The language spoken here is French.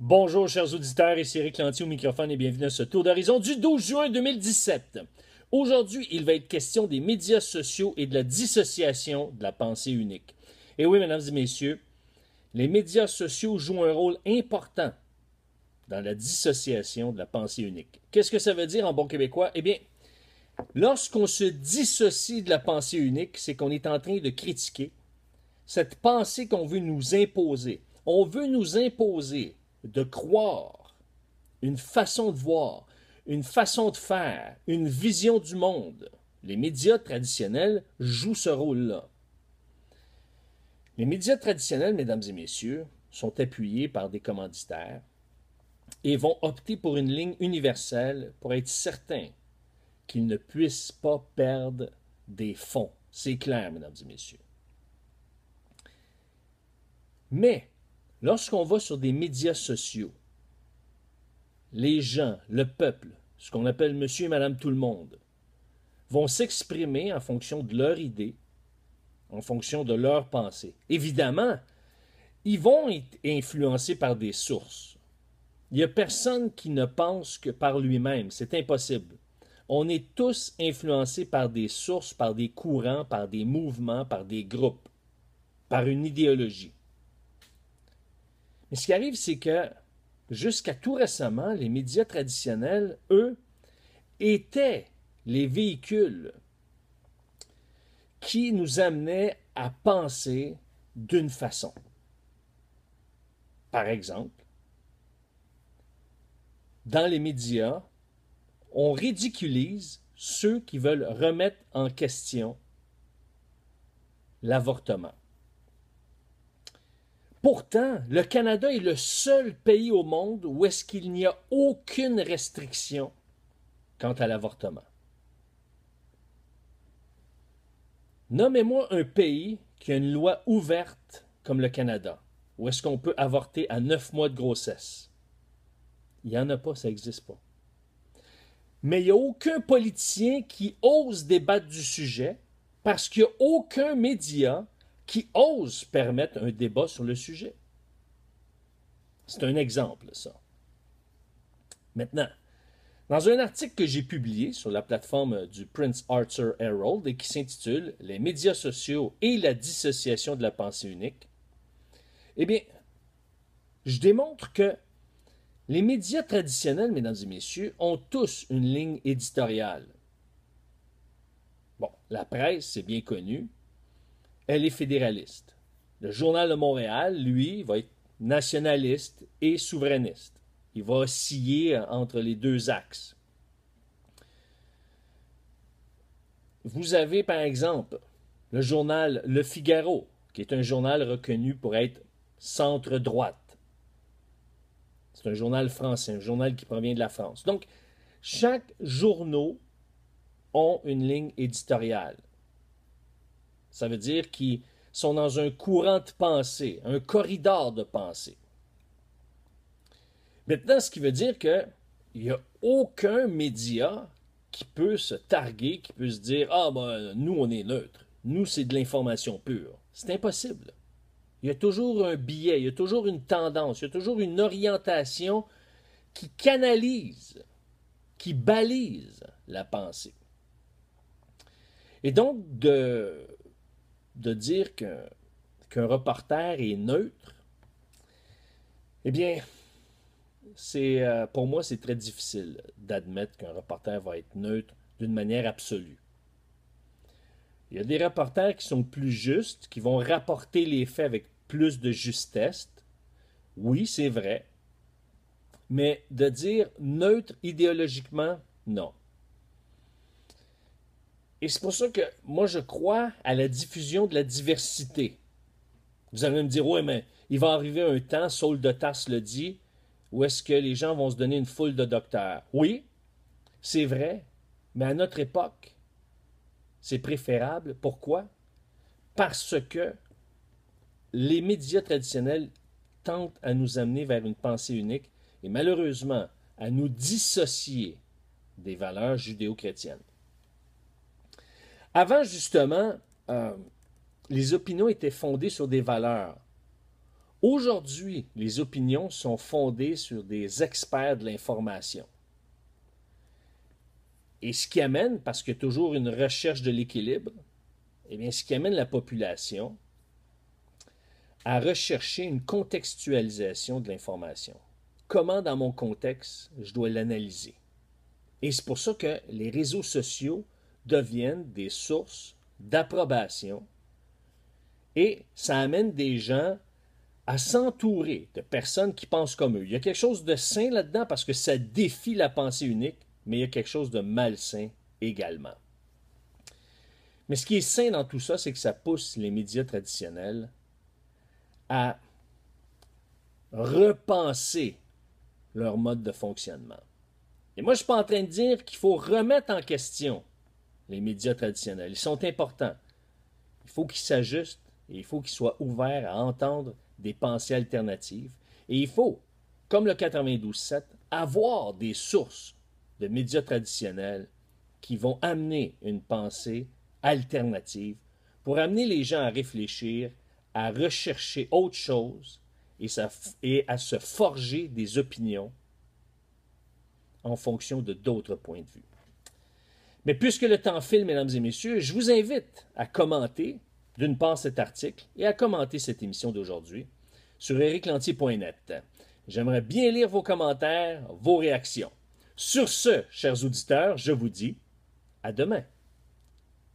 Bonjour chers auditeurs, ici Eric Lantier au microphone et bienvenue à ce tour d'horizon du 12 juin 2017. Aujourd'hui, il va être question des médias sociaux et de la dissociation de la pensée unique. Et oui, mesdames et messieurs, les médias sociaux jouent un rôle important dans la dissociation de la pensée unique. Qu'est-ce que ça veut dire en bon québécois? Eh bien, lorsqu'on se dissocie de la pensée unique, c'est qu'on est en train de critiquer cette pensée qu'on veut nous imposer. On veut nous imposer de croire une façon de voir, une façon de faire, une vision du monde. Les médias traditionnels jouent ce rôle-là. Les médias traditionnels, mesdames et messieurs, sont appuyés par des commanditaires et vont opter pour une ligne universelle pour être certains qu'ils ne puissent pas perdre des fonds. C'est clair, mesdames et messieurs. Mais, lorsqu'on va sur des médias sociaux, les gens, le peuple, ce qu'on appelle monsieur et madame tout le monde, vont s'exprimer en fonction de leur idée, en fonction de leur pensée. Évidemment, ils vont être influencés par des sources. Il n'y a personne qui ne pense que par lui-même. C'est impossible. On est tous influencés par des sources, par des courants, par des mouvements, par des groupes, par une idéologie. Mais ce qui arrive, c'est que jusqu'à tout récemment, les médias traditionnels, eux, étaient les véhicules qui nous amenaient à penser d'une façon. Par exemple, dans les médias, on ridiculise ceux qui veulent remettre en question l'avortement. Pourtant, le Canada est le seul pays au monde où est-ce qu'il n'y a aucune restriction quant à l'avortement. Nommez-moi un pays qui a une loi ouverte comme le Canada, où est-ce qu'on peut avorter à 9 mois de grossesse. Il n'y en a pas, ça n'existe pas. Mais il n'y a aucun politicien qui ose débattre du sujet parce qu'il n'y a aucun média qui ose permettre un débat sur le sujet. C'est un exemple, ça. Maintenant, dans un article que j'ai publié sur la plateforme du Prince Arthur Herald et qui s'intitule « Les médias sociaux et la dissociation de la pensée unique », eh bien, je démontre que les médias traditionnels, mesdames et messieurs, ont tous une ligne éditoriale. Bon, la presse, c'est bien connu, elle est fédéraliste. Le Journal de Montréal, lui, va être nationaliste et souverainiste. Il va osciller entre les deux axes. Vous avez, par exemple, le journal Le Figaro, qui est un journal reconnu pour être centre-droite. C'est un journal français, un journal qui provient de la France. Donc, chaque journal a une ligne éditoriale. Ça veut dire qu'ils sont dans un courant de pensée, un corridor de pensée. Maintenant, ce qui veut dire qu'il n'y a aucun média qui peut se targuer, qui peut se dire « Ah, ben, nous, on est neutre. Nous, c'est de l'information pure. » C'est impossible. Il y a toujours un biais, il y a toujours une tendance, il y a toujours une orientation qui canalise, qui balise la pensée. Et donc, de dire qu'un reporter est neutre, eh bien, pour moi, c'est très difficile d'admettre qu'un reporter va être neutre d'une manière absolue. Il y a des reporters qui sont plus justes, qui vont rapporter les faits avec plus de justesse. Oui, c'est vrai. Mais de dire neutre idéologiquement, non. Et c'est pour ça que moi, je crois à la diffusion de la diversité. Vous allez me dire, oui, mais il va arriver un temps, Saul de Tarse le dit, où est-ce que les gens vont se donner une foule de docteurs. Oui, c'est vrai, mais à notre époque, c'est préférable. Pourquoi? Parce que les médias traditionnels tentent à nous amener vers une pensée unique et malheureusement à nous dissocier des valeurs judéo-chrétiennes. Avant, justement, les opinions étaient fondées sur des valeurs. Aujourd'hui, les opinions sont fondées sur des experts de l'information. Et ce qui amène, parce qu'il y a toujours une recherche de l'équilibre, eh bien, ce qui amène la population à rechercher une contextualisation de l'information. Comment, dans mon contexte, je dois l'analyser? Et c'est pour ça que les réseaux sociaux deviennent des sources d'approbation et ça amène des gens à s'entourer de personnes qui pensent comme eux. Il y a quelque chose de sain là-dedans parce que ça défie la pensée unique, mais il y a quelque chose de malsain également. Mais ce qui est sain dans tout ça, c'est que ça pousse les médias traditionnels à repenser leur mode de fonctionnement. Et moi, je ne suis pas en train de dire qu'il faut remettre en question les médias traditionnels. Ils sont importants. Il faut qu'ils s'ajustent et il faut qu'ils soient ouverts à entendre des pensées alternatives. Et il faut, comme le 92.7, avoir des sources de médias traditionnels qui vont amener une pensée alternative pour amener les gens à réfléchir, à rechercher autre chose et à se forger des opinions en fonction de d'autres points de vue. Mais puisque le temps file, mesdames et messieurs, je vous invite à commenter d'une part cet article et à commenter cette émission d'aujourd'hui sur ericlantier.net. J'aimerais bien lire vos commentaires, vos réactions. Sur ce, chers auditeurs, je vous dis à demain.